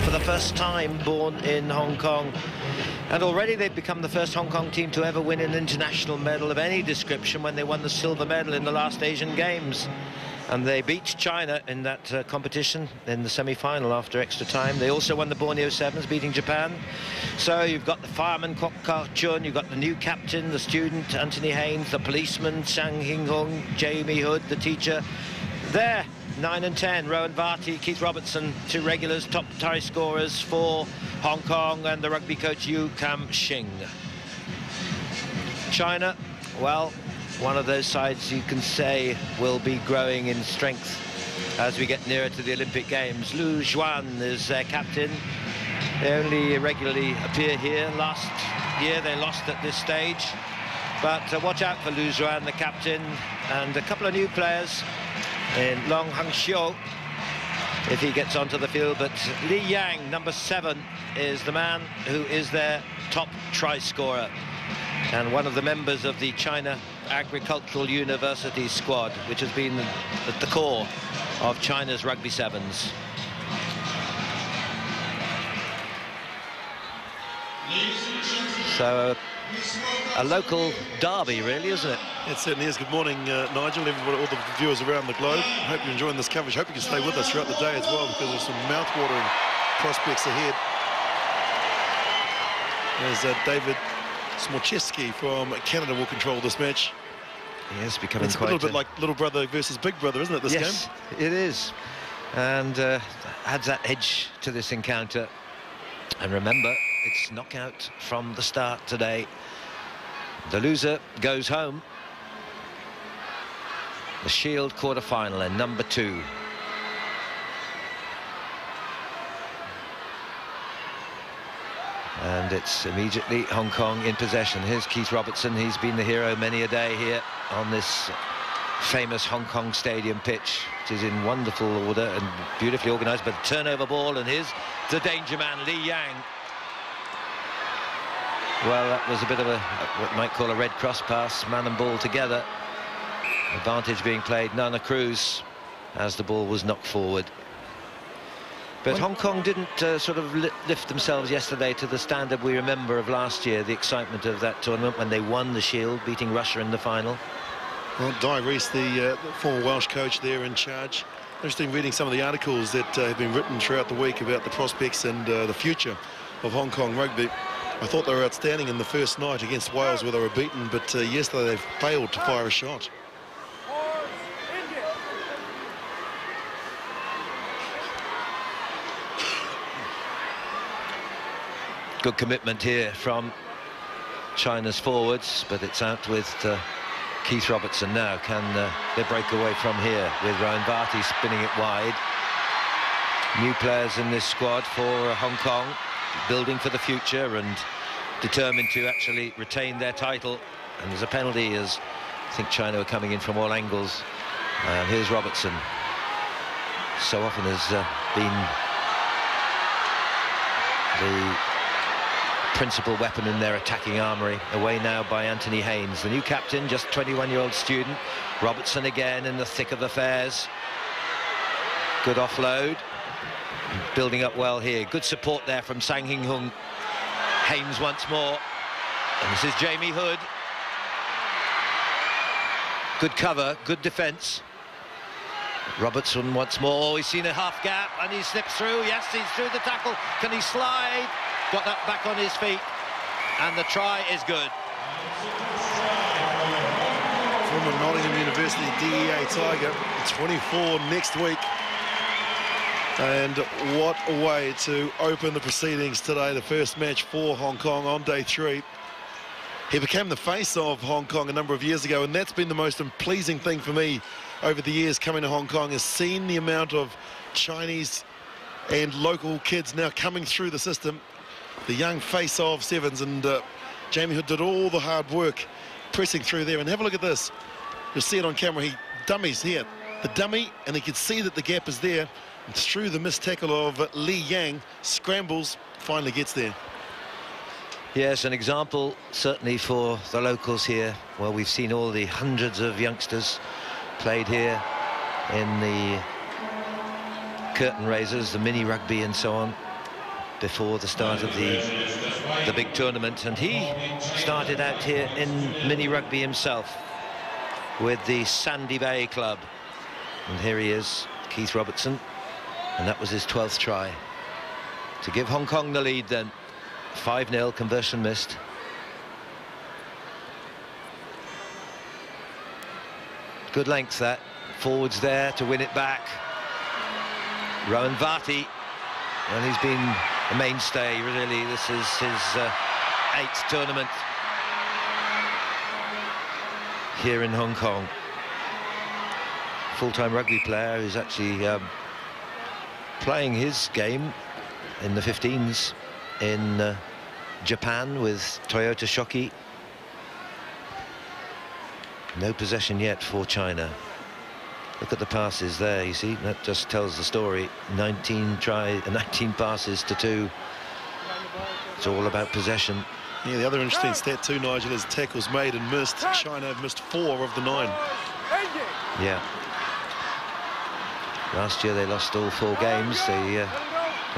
for the first time born in Hong Kong. And already they've become the first Hong Kong team to ever win an international medal of any description when they won the silver medal in the last Asian Games. And they beat China in that competition in the semi-final after extra time. They also won the Borneo Sevens, beating Japan. So you've got the fireman, Kwok Kar-chun, you've got the new captain, the student, Anthony Haynes, the policeman, Sang Hing-hung, Jamie Hood, the teacher. There, 9 and 10, Rowan Varty, Keith Robertson, two regulars, top try scorers for Hong Kong, and the rugby coach Yu Kam Shing. China, well, one of those sides you can say will be growing in strength as we get nearer to the Olympic Games. Lu Xuan is their captain. They only regularly appear here. Last year they lost at this stage. But watch out for Lu Xuan, the captain, and a couple of new players in Long Hung Xiu, if he gets onto the field. But Li Yang, number 7, is the man who is their top try scorer, and one of the members of the China Agricultural University squad, which has been at the core of China's rugby sevens. So a local derby, really, isn't it? It certainly is. Good morning, Nigel, everybody, all the viewers around the globe. Hope you're enjoying this coverage. Hope you can stay with us throughout the day as well, because there's some mouth-watering prospects ahead. There's David Smorczewski from Canada will control this match. Yes, becoming it's quite a little bit like little brother versus big brother, isn't it, this game? Yes, it is. And adds that edge to this encounter. And remember, it's knockout from the start today. The loser goes home. The Shield quarter-final and number 2. And it's immediately Hong Kong in possession. Here's Keith Robertson. He's been the hero many a day here on this famous Hong Kong Stadium pitch, which is in wonderful order and beautifully organised. But turnover ball, and here's the danger man, Li Yang. Well, that was a bit of a what you might call a Red Cross pass, man and ball together. Advantage being played Nana Cruz as the ball was knocked forward. But Hong Kong didn't sort of lift themselves yesterday to the standard we remember of last year, the excitement of that tournament when they won the Shield, beating Russia in the final. Well, Di Rees, the former Welsh coach there in charge. Interesting reading some of the articles that have been written throughout the week about the prospects and the future of Hong Kong rugby. I thought they were outstanding in the first night against Wales, where they were beaten, but yesterday they failed to fire a shot. Good commitment here from China's forwards, but it's out with Keith Robertson now. Can they break away from here with Rowan Varty spinning it wide? New players in this squad for Hong Kong, building for the future and determined to actually retain their title. And there's a penalty, as I think China are coming in from all angles. And here's Robertson. So often has been the principal weapon in their attacking armoury. Away now by Anthony Haynes, the new captain, just 21-year-old student. Robertson again in the thick of affairs. Good offload. Building up well here. Good support there from Sang Hing-hung. Haynes once more. And this is Jamie Hood. Good cover, good defence. Robertson once more. He's seen a half gap and he slips through. Yes, he's through the tackle. Can he slide? Got that back on his feet, and the try is good. Former Nottingham University DEA Tiger, 24 next week. And what a way to open the proceedings today, the first match for Hong Kong on day 3. He became the face of Hong Kong a number of years ago, and that's been the most pleasing thing for me over the years coming to Hong Kong, is seeing the amount of Chinese and local kids now coming through the system. The young face of sevens, and Jamie Hood did all the hard work pressing through there. And have a look at this. You'll see it on camera. He dummies here. The dummy, and he can see that the gap is there. And through the missed tackle of Li Yang, scrambles, finally gets there. Yes, an example certainly for the locals here. Well, we've seen all the hundreds of youngsters played here in the curtain raisers, the mini rugby and so on. before the start of the big tournament, and he started out here in mini rugby himself with the Sandy Bay club. And here he is, Keith Robertson, and that was his 12th try to give Hong Kong the lead then. 5-0, conversion missed. Good length that, forwards there to win it back. Rowan Varty, and he's been a mainstay really. This is his 8th tournament here in Hong Kong. Full-time rugby player who's actually playing his game in the 15s in Japan with Toyota Shoki. No possession yet for China. Look at the passes there, you see, that just tells the story. 19 passes to 2. It's all about possession. Yeah, the other interesting stat too, Nigel, is tackles made and missed. China have missed 4 of the 9. Yeah. Last year they lost all 4 games. They are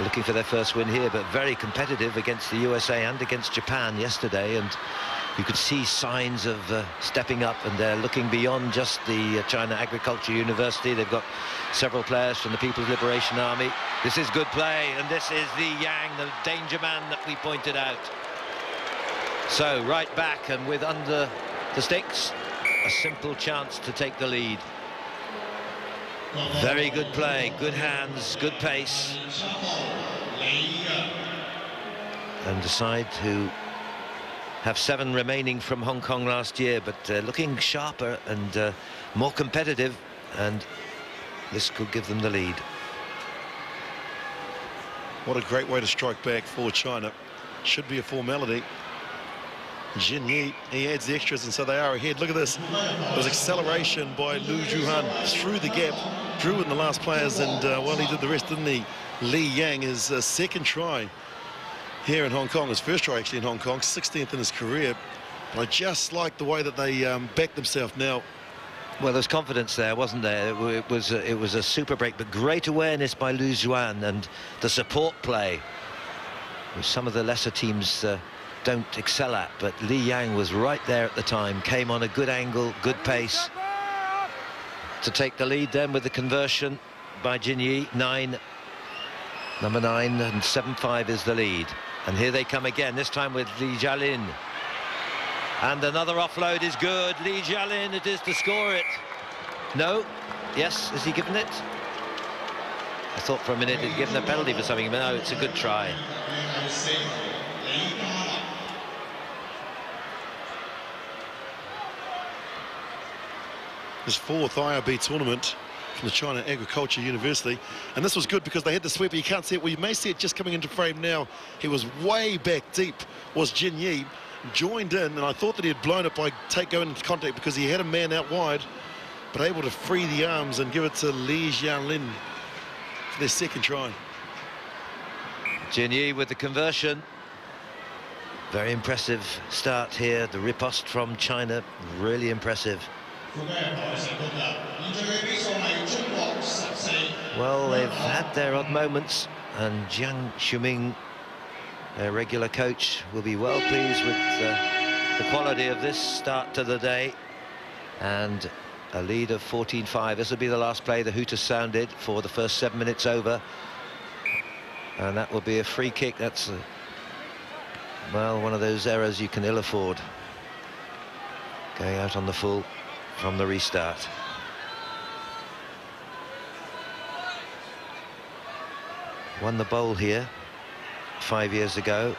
looking for their first win here, but very competitive against the USA and against Japan yesterday, and you could see signs of stepping up, and they're looking beyond just the China Agriculture University. They've got several players from the People's Liberation Army. This is good play, and this is Li Yang, the danger man that we pointed out. So right back, and with under the sticks, a simple chance to take the lead. Very good play, good hands, good pace. And the side who have 7 remaining from Hong Kong last year, but looking sharper and more competitive, and this could give them the lead. What a great way to strike back for China. Should be a formality. Jin Yi, he adds the extras, and so they are ahead. Look at this. There was acceleration by Lu Zhuhan through the gap, drew in the last players, and well, he did the rest, didn't he? Li Yang, his 2nd try here in Hong Kong, his 1st try actually in Hong Kong, 16th in his career. But I just like the way that they backed themselves now. Well, there's confidence there, wasn't there? It was a super break, but great awareness by Lu Zhuan, and the support play, which some of the lesser teams don't excel at, but Li Yang was right there at the time, came on a good angle, good pace to take the lead then with the conversion by Jin Yi. Number 9, and 7-5 is the lead. And here they come again, this time with Li Jialin. And another offload is good. Li Jialin, it is to score it. No? Yes, has he given it? I thought for a minute he'd given a penalty for something, but no, it's a good try. His 4th IRB tournament from the China Agriculture University, and this was good because they had the sweep, but you can't see it. Well, you may see it just coming into frame now. He was way back deep, was Jin Yi, joined in, and I thought that he had blown it by going into contact because he had a man out wide, but able to free the arms and give it to Li Jialin for their 2nd try. Jin Yi with the conversion. Very impressive start here. The riposte from China, really impressive. Well, they've had their odd moments, and Jiang Shuming, their regular coach, will be well pleased with the quality of this start to the day. And a lead of 14-5. This will be the last play the hooters sounded for the first 7 minutes over, and that will be a free kick. That's well, one of those errors you can ill afford, going out on the full from the restart. Won the bowl here 5 years ago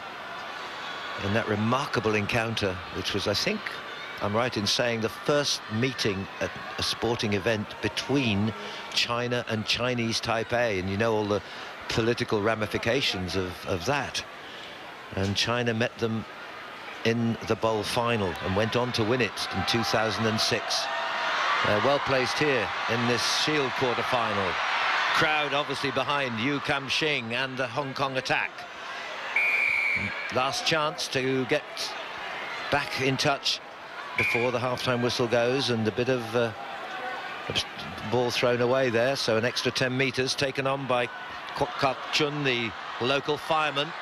in that remarkable encounter, which was, I think I'm right in saying, the first meeting at a sporting event between China and Chinese Taipei, and you know all the political ramifications of that. And China met them in the bowl final and went on to win it in 2006. Well placed here in this Shield quarter-final. Crowd obviously behind Yu Kam-shing and the Hong Kong attack. Last chance to get back in touch before the half-time whistle goes, and a bit of ball thrown away there, so an extra 10 metres taken on by Kwok Kap Chun, the local fireman.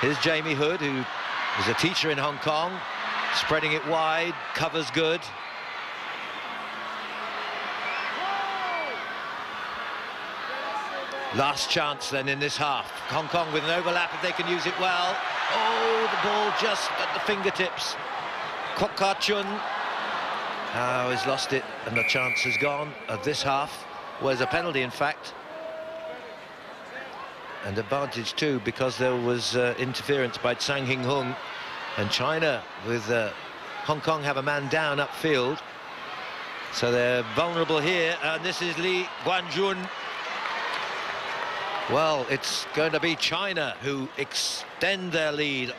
Here's Jamie Hood, who is a teacher in Hong Kong, spreading it wide, covers good. Last chance then in this half. Hong Kong with an overlap if they can use it well. Oh, the ball just at the fingertips. Kwok Kar-chun. Oh, he's lost it, and the chance is gone of this half. Was a penalty, in fact. And advantage too, because there was interference by Tsang Hing Hung. And China, with Hong Kong, have a man down upfield. So they're vulnerable here, and this is Lee Guanjun. Well, it's going to be China who extend their lead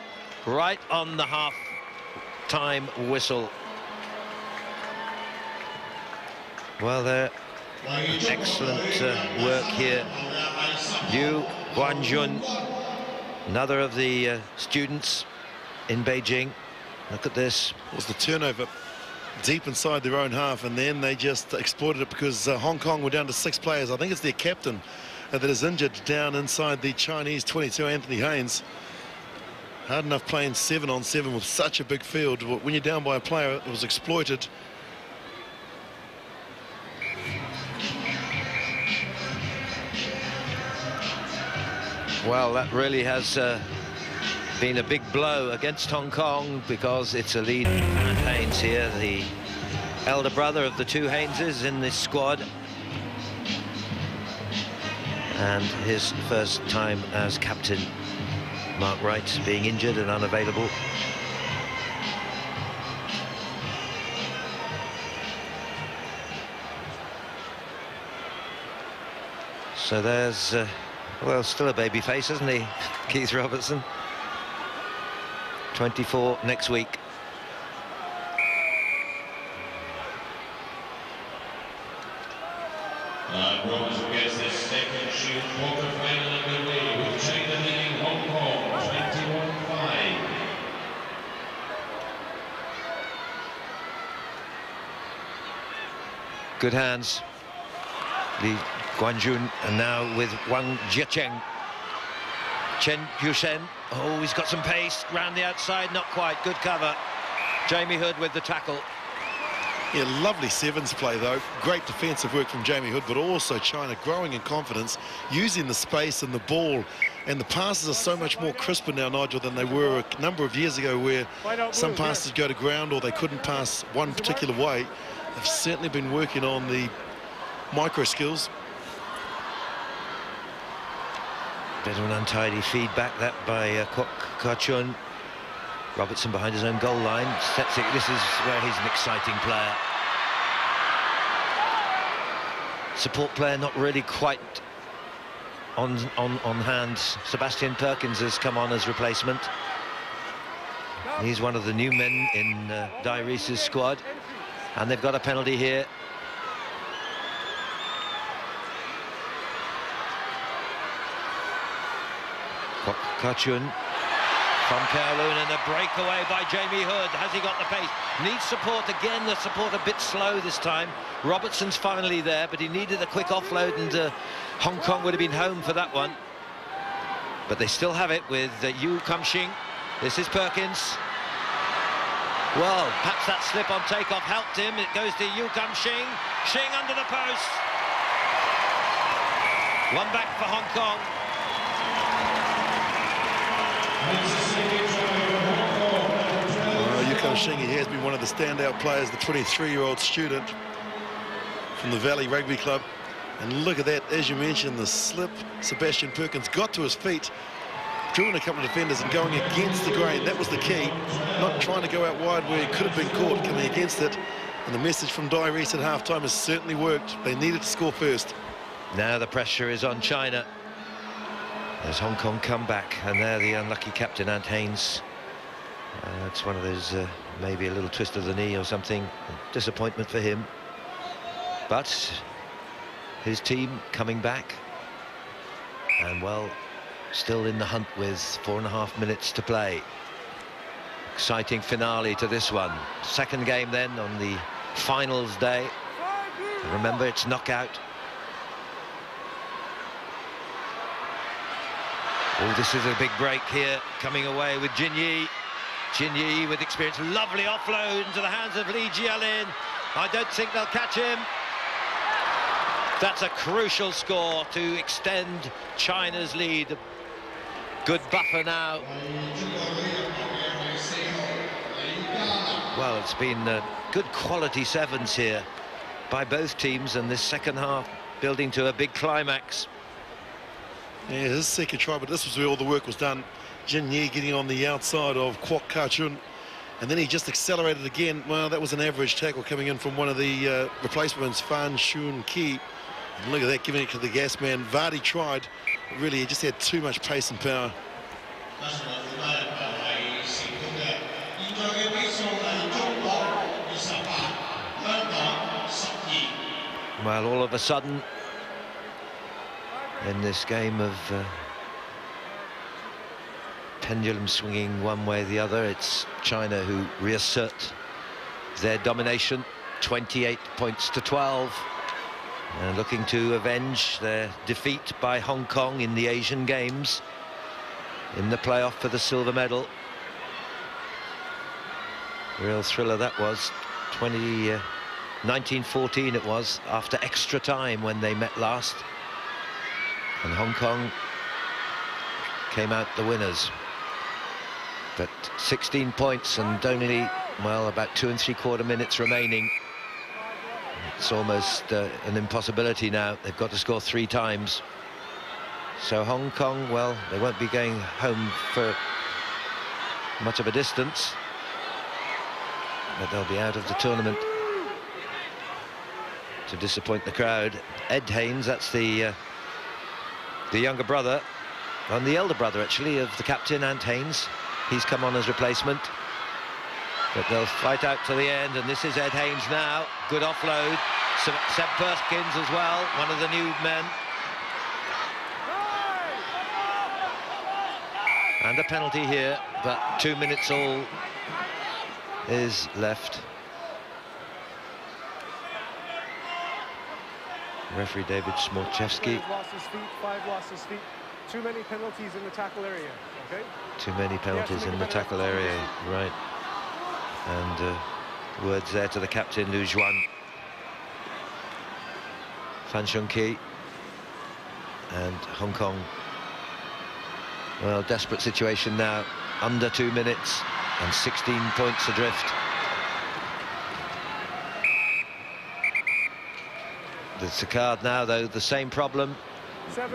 right on the half-time whistle. Well, they're excellent work here. Yu Guanjun, another of the students in Beijing. Look at this. It was the turnover deep inside their own half, and then they just exploited it because Hong Kong were down to 6 players. I think it's their captain that is injured down inside the Chinese 22, Anthony Haynes. Hard enough playing 7-on-7 with such a big field. When you're down by a player, it was exploited. Well, that really has been a big blow against Hong Kong, because it's a lead. And Haynes here, the elder brother of the two Hayneses in this squad. And his first time as captain. Mark Wright being injured and unavailable. So there's, well, still a baby face, isn't he, Keith Robertson? 24 next week. Robertson gets his second shoot quarter-final underway, with China leading Hong Kong 21-5. Good hands. Lee Guanjun, and now with Wang Jiecheng. Chen Yushen. Oh, he's got some pace round the outside, not quite. Good cover. Jamie Hood with the tackle. Yeah, lovely sevens play though. Great defensive work from Jamie Hood, but also China growing in confidence, using the space and the ball. And the passes are so much more crisper now, Nigel, than they were a number of years ago, where some passes go to ground or they couldn't pass one particular way. They've certainly been working on the micro skills. Bit of an untidy feedback that by Kwok Kar-chun. Robertson behind his own goal line, sets it. This is where he's an exciting player. Support player not really quite on hand. Sebastian Perkins has come on as replacement. He's one of the new men in Dai Reese's squad, and they've got a penalty here. Kwok Kar-chun from Kowloon, and a breakaway by Jamie Hood. Has he got the pace? Needs support again. The support a bit slow this time. Robertson's finally there, but he needed a quick offload, and Hong Kong would have been home for that one. But they still have it with Yu Kam-shing. This is Perkins. Well, perhaps that slip on takeoff helped him. It goes to Yu Kam-shing. Shing under the post. One back for Hong Kong. Yu Kam-shing, he has been one of the standout players, the 23-year-old student from the Valley Rugby Club. And look at that, as you mentioned, the slip. Sebastian Perkins got to his feet, drew in a couple of defenders and going against the grain. That was the key, not trying to go out wide where he could have been caught, coming against it. And the message from Dai Reese at half-time has certainly worked. They needed to score first. Now the pressure is on China as Hong Kong come back, and there the unlucky captain, Ant Haynes. It's one of those, maybe a little twist of the knee or something. Disappointment for him. But his team coming back, and well, still in the hunt with 4.5 minutes to play. Exciting finale to this one. Second game then on the finals day. Remember, it's knockout. Oh, this is a big break here, coming away with Jin Yi. Jin Yi with experience, lovely offload into the hands of Li Jialin. I don't think they'll catch him. That's a crucial score to extend China's lead. Good buffer now. Well, it's been good quality sevens here by both teams, and this second half building to a big climax. Yeah, his second try, but this was where all the work was done. Jin Yi getting on the outside of Kwok Ka-chun, and then he just accelerated again. Well, that was an average tackle coming in from one of the replacements, Fan Shun Ki. And look at that, giving it to the gas man. Vardy tried, but really he just had too much pace and power. Well, all of a sudden, in this game of pendulum swinging one way or the other, it's China who reassert their domination, 28 points to 12, and looking to avenge their defeat by Hong Kong in the Asian Games in the playoff for the silver medal. Real thriller that was. 1914 it was, after extra time when they met last, and Hong Kong came out the winners. But 16 points and only, well, about 2 3/4 minutes remaining. It's almost an impossibility now. They've got to score 3 times. So Hong Kong, well, they won't be going home for much of a distance, but they'll be out of the tournament to disappoint the crowd. Ed Haynes, that's the younger brother, and the elder brother actually of the captain, Ant Haynes. He's come on as replacement, but they'll fight out to the end. And this is Ed Haynes now. Good offload. Seb Perkins as well, one of the new men. And a penalty here, but 2 minutes all is left. Referee David Smolchevsky. Lost his feet, 5 lost his feet. Too many penalties in the tackle area, okay? Too many penalties in the tackle area, right. And words there to the captain, Lu Juan. Fan Shun Ki. And Hong Kong. Well, desperate situation now. Under 2 minutes and 16 points adrift. There's a card now, though, the same problem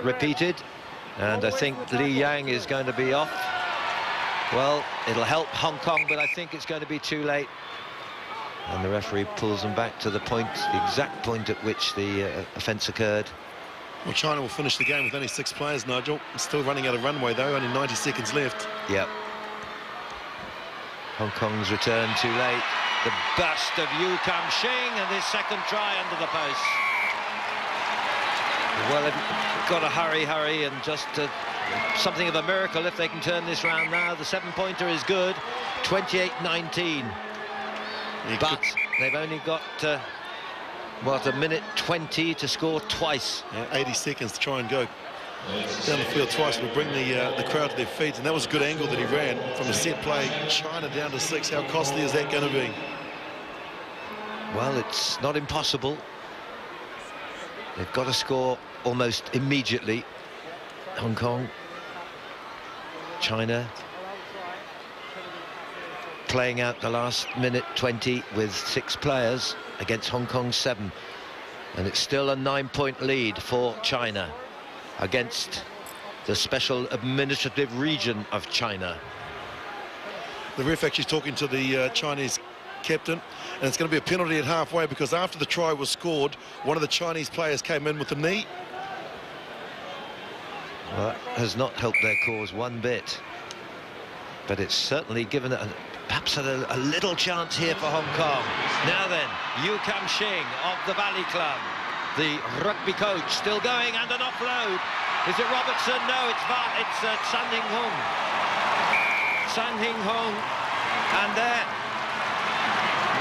repeated, and I think Li Yang is going to be off. Well, it'll help Hong Kong, but I think it's going to be too late. And the referee pulls them back to the point, the exact point at which the offence occurred. Well, China will finish the game with only 6 players, Nigel. Still running out of runway, though, only 90 seconds left. Yep. Hong Kong's return too late. The bust of Yu Kam Shing, and his second try under the post. Well, they've got to hurry, and just something of a miracle if they can turn this round now. The 7-pointer is good, 28-19. But they've only got, what, 1:20 to score twice. Yeah, 80 seconds to try and go down the field twice will bring the crowd to their feet, and that was a good angle that he ran from a set play. China down to 6. How costly is that going to be? Well, it's not impossible. They've got to score almost immediately. Hong Kong, China playing out the last minute 20 with 6 players against Hong Kong's 7, and it's still a 9-point lead for China against the special administrative region of China. The ref actually talking to the Chinese captain, and it's going to be a penalty at halfway, because after the try was scored, one of the Chinese players came in with the knee. Well, that has not helped their cause one bit, but it's certainly given perhaps a little chance here for Hong Kong. Now then, Yu Kam Shing of the Valley Club, the rugby coach, still going, and an offload. Is it Robertson? No, it's Sang Hing Hung. Sang Hing Hung, and there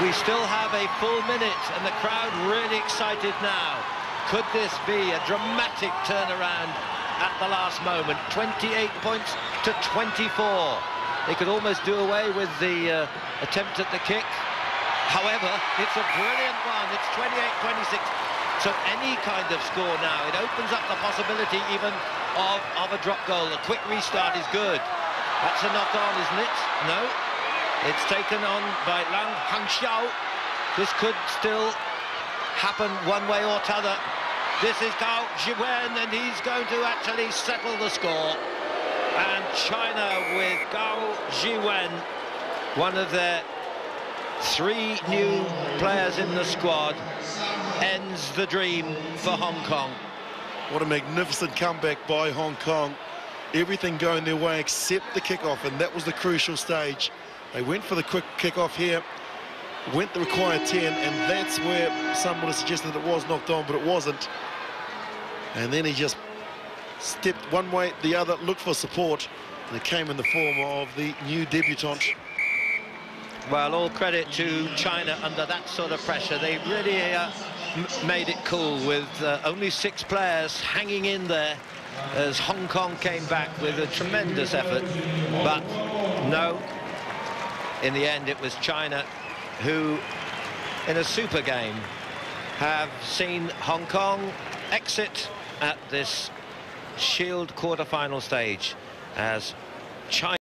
we still have a full minute, and the crowd really excited now. Could this be a dramatic turnaround at the last moment. 28 points to 24. They could almost do away with the attempt at the kick. However, it's a brilliant one. It's 28-26. So any kind of score now, it opens up the possibility even of a drop goal. A quick restart is good. That's a knock-on, isn't it? No. It's taken on by Lang Hangxiao. This could still happen one way or t'other. This is Gao Jiwen, and he's going to actually settle the score. And China with Gao Jiwen, one of their 3 new players in the squad, ends the dream for Hong Kong. What a magnificent comeback by Hong Kong. Everything going their way except the kickoff, and that was the crucial stage. They went for the quick kickoff here, went the required 10, and that's where some would have suggested it was knocked on, but it wasn't. And then he just stepped one way, the other, looked for support, and it came in the form of the new debutant. Well, all credit to China under that sort of pressure. They really made it cool with only 6 players hanging in there as Hong Kong came back with a tremendous effort. But no, in the end it was China who, in a super game, have seen Hong Kong exit at this Shield quarter-final stage as China